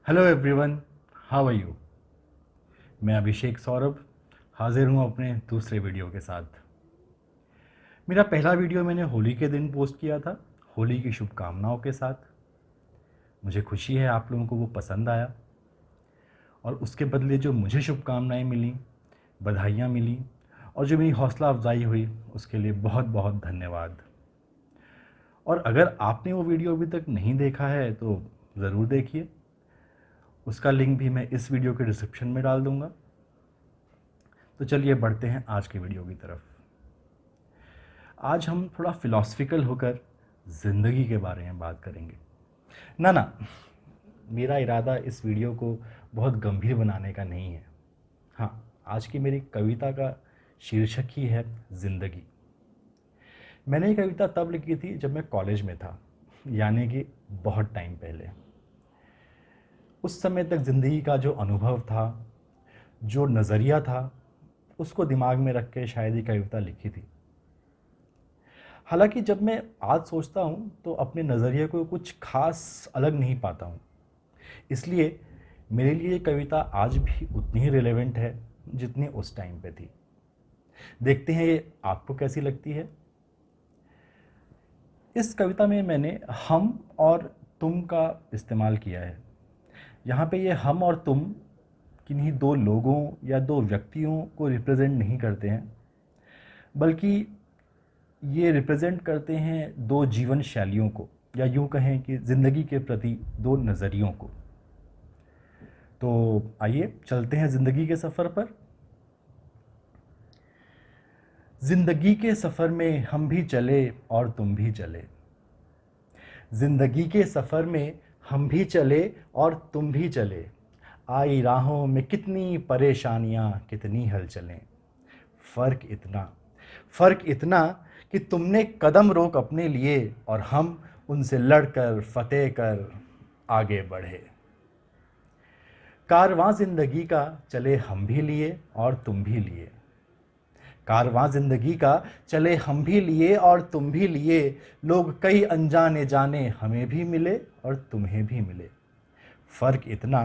Hello everyone, how are you. मैं अभिषेक सौरभ हाजिर हूँ अपने दूसरे वीडियो के साथ। मेरा पहला वीडियो मैंने होली के दिन पोस्ट किया था, होली की शुभकामनाओं के साथ। मुझे खुशी है आप लोगों को वो पसंद आया, और उसके बदले जो मुझे शुभकामनाएं मिली, बधाइयाँ मिली, और जो मेरी हौसला अफजाई हुई, उसके लिए बहुत बहुत धन्यवाद। और अगर आपने वो वीडियो अभी तक नहीं देखा है तो ज़रूर देखिए, उसका लिंक भी मैं इस वीडियो के डिस्क्रिप्शन में डाल दूँगा। तो चलिए बढ़ते हैं आज की वीडियो की तरफ। आज हम थोड़ा फिलॉसफिकल होकर ज़िंदगी के बारे में बात करेंगे। ना, मेरा इरादा इस वीडियो को बहुत गंभीर बनाने का नहीं है। हाँ, आज की मेरी कविता का शीर्षक ही है ज़िंदगी। मैंने ये कविता तब लिखी थी जब मैं कॉलेज में था, यानी कि बहुत टाइम पहले। उस समय तक ज़िंदगी का जो अनुभव था, जो नज़रिया था, उसको दिमाग में रख के शायद ये कविता लिखी थी। हालांकि जब मैं आज सोचता हूँ तो अपने नज़रिए को कुछ खास अलग नहीं पाता हूँ। इसलिए मेरे लिए ये कविता आज भी उतनी ही रिलेवेंट है जितनी उस टाइम पे थी। देखते हैं ये आपको कैसी लगती है। इस कविता में मैंने हम और तुम का इस्तेमाल किया है। यहाँ पे ये हम और तुम किन्हीं दो लोगों या दो व्यक्तियों को रिप्रेजेंट नहीं करते हैं, बल्कि ये रिप्रेजेंट करते हैं दो जीवन शैलियों को, या यूँ कहें कि ज़िंदगी के प्रति दो नज़रियों को। तो आइए चलते हैं ज़िंदगी के सफ़र पर। ज़िंदगी के सफ़र में हम भी चले और तुम भी चले। ज़िंदगी के सफ़र में हम भी चले और तुम भी चले। आई राहों में कितनी परेशानियां, कितनी हलचलें। फ़र्क इतना कि तुमने कदम रोक अपने लिए, और हम उनसे लड़कर फतेह कर आगे बढ़े। कारवां ज़िंदगी का चले हम भी लिए और तुम भी लिए। कारवां ज़िंदगी का चले हम भी लिए और तुम भी लिए। लोग कई अनजाने जाने हमें भी मिले और तुम्हें भी मिले। फ़र्क इतना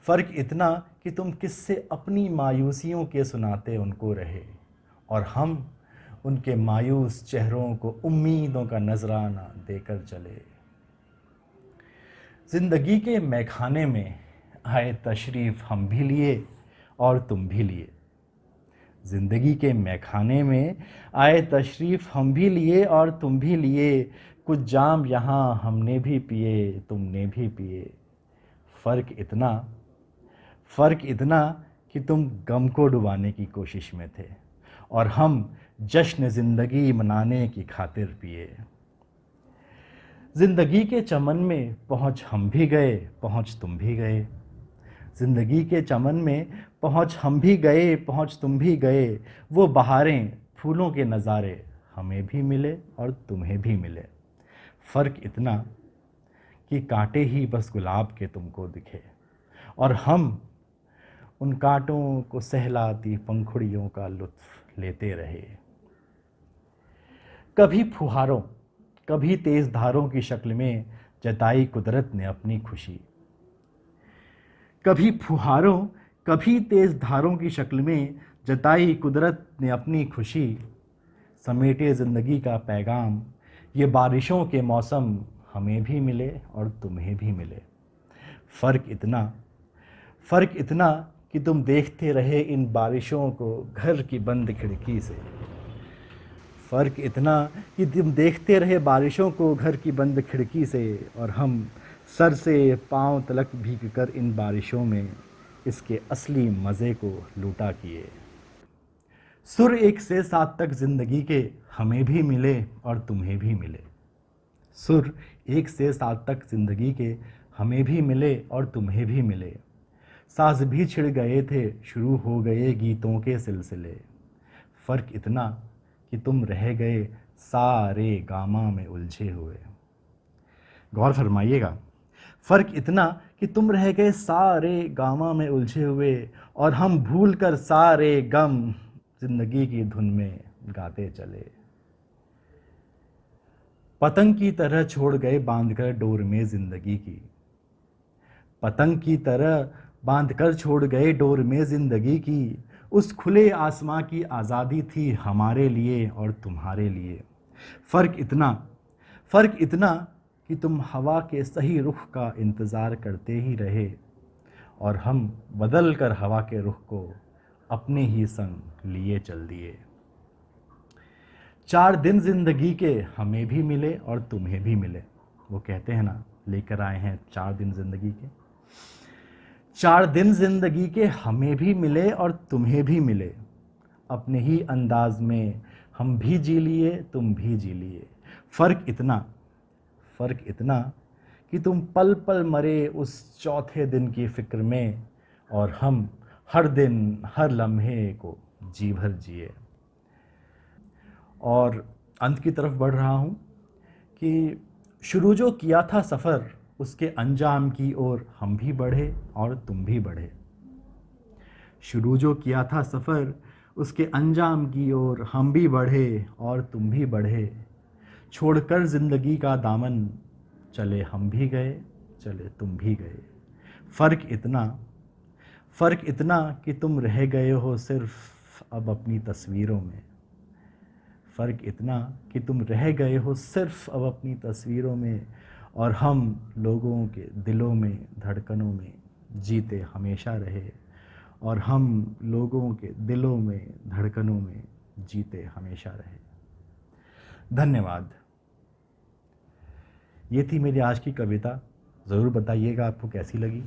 फ़र्क इतना कि तुम किससे अपनी मायूसियों के सुनाते उनको रहे, और हम उनके मायूस चेहरों को उम्मीदों का नजराना देकर चले। ज़िंदगी के मैखाने में आए तशरीफ़ हम भी लिए और तुम भी लिए। ज़िंदगी के मैखाने में आए तशरीफ़ हम भी लिए और तुम भी लिए। कुछ जाम यहाँ हमने भी पिए, तुमने भी पिए। फ़र्क इतना फ़र्क इतना कि तुम गम को डुबाने की कोशिश में थे, और हम जश्न ज़िंदगी मनाने की खातिर पिए। ज़िंदगी के चमन में पहुँच हम भी गए, पहुँच तुम भी गए। ज़िंदगी के चमन में पहुँच हम भी गए, पहुँच तुम भी गए। वो बहारें, फूलों के नज़ारे हमें भी मिले और तुम्हें भी मिले। फ़र्क इतना कि कांटे ही बस गुलाब के तुमको दिखे, और हम उन कांटों को सहलाती पंखुड़ियों का लुत्फ़ लेते रहे। कभी फुहारों, कभी तेज़ धारों की शक्ल में जताई कुदरत ने अपनी खुशी। कभी फुहारों, कभी तेज़ धारों की शक्ल में जताई कुदरत ने अपनी खुशी। समेटे ज़िंदगी का पैगाम ये बारिशों के मौसम हमें भी मिले और तुम्हें भी मिले। फ़र्क इतना कि तुम देखते रहे इन बारिशों को घर की बंद खिड़की से। फ़र्क इतना कि तुम देखते रहे बारिशों को घर की बंद खिड़की से, और हम सर से पांव तलक भीग कर इन बारिशों में इसके असली मज़े को लूटा किए। सुर 1 से 7 तक ज़िंदगी के हमें भी मिले और तुम्हें भी मिले। सुर 1 से 7 तक ज़िंदगी के हमें भी मिले और तुम्हें भी मिले। साज भी छिड़ गए थे, शुरू हो गए गीतों के सिलसिले। फ़र्क इतना कि तुम रह गए सारे गामा में उलझे हुए। गौर फरमाइएगा, फ़र्क इतना कि तुम रह गए सारे गामा में उलझे हुए, और हम भूल कर सारे गम ज़िंदगी की धुन में गाते चले। पतंग की तरह छोड़ गए बांध कर डोर में ज़िंदगी की। पतंग की तरह बांध कर छोड़ गए डोर में ज़िंदगी की। उस खुले आसमां की आज़ादी थी हमारे लिए और तुम्हारे लिए। फ़र्क इतना कि तुम हवा के सही रुख का इंतज़ार करते ही रहे और हम बदल कर हवा के रुख को अपने ही संग लिए चल दिए। 4 दिन ज़िंदगी के हमें भी मिले और तुम्हें भी मिले। वो कहते हैं ना, लेकर आए हैं 4 दिन ज़िंदगी के। 4 दिन ज़िंदगी के हमें भी मिले और तुम्हें भी मिले। अपने ही अंदाज में हम भी जी लिए, तुम भी जी लिए। फ़र्क इतना कि तुम पल पल मरे उस चौथे दिन की फ़िक्र में और हम हर दिन हर लम्हे को जी भर जिए। और अंत की तरफ बढ़ रहा हूँ कि शुरू जो किया था सफ़र उसके अंजाम की ओर हम भी बढ़े और तुम भी बढ़े। शुरू जो किया था सफ़र उसके अंजाम की ओर हम भी बढ़े और तुम भी बढ़े। छोड़कर ज़िंदगी का दामन चले हम भी गए, चले तुम भी गए। फ़र्क इतना कि तुम रह गए हो सिर्फ़ अब अपनी तस्वीरों में। फ़र्क इतना कि तुम रह गए हो सिर्फ़ अब अपनी तस्वीरों में और हम लोगों के दिलों में धड़कनों में जीते हमेशा रहे और हम लोगों के दिलों में धड़कनों में जीते हमेशा रहे। धन्यवाद। ये थी मेरी आज की कविता। ज़रूर बताइएगा आपको कैसी लगी।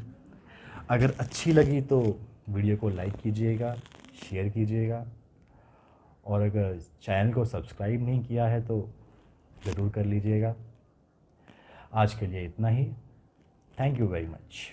अगर अच्छी लगी तो वीडियो को लाइक कीजिएगा, शेयर कीजिएगा और अगर चैनल को सब्सक्राइब नहीं किया है तो ज़रूर कर लीजिएगा। आज के लिए इतना ही। Thank you very much.